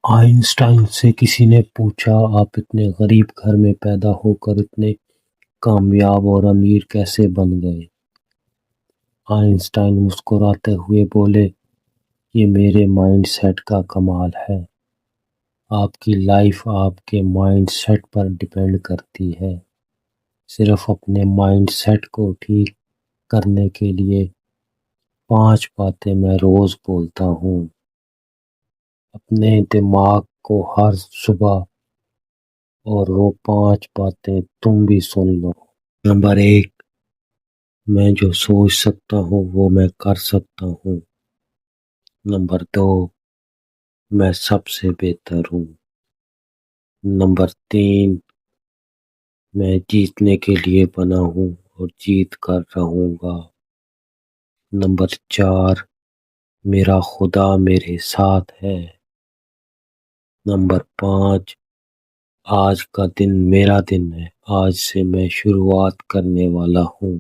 Einstein سے کسی نے پوچھا، آپ اتنے غریب گھر میں پیدا ہو کر اتنے کامیاب اور امیر کیسے بن گئے؟ آئنسٹائن مسکراتے ہوئے بولے، یہ میرے مائنڈ سیٹ کا کمال ہے۔ آپ کی لائف آپ کے مائنڈ سیٹ پر ڈیپینڈ کرتی ہے۔ صرف اپنے مائنڈ سیٹ کو ٹھیک کرنے کے لیے 5 باتیں میں روز بولتا ہوں۔ اپنے دماغ کو ہر صبح، اور وہ 5 باتیں تم بھی سن لو۔ نمبر 1، میں جو سوچ سکتا ہوں وہ میں کر سکتا ہوں۔ نمبر 2، میں سب سے بہتر ہوں۔ نمبر 3، میں جیتنے کے لیے بنا ہوں اور جیت کر رہوں گا۔ نمبر 4، میرا خدا میرے ساتھ ہے۔ نمبر 5، آج کا دن میرا دن ہے، آج سے میں شروعات کرنے والا ہوں۔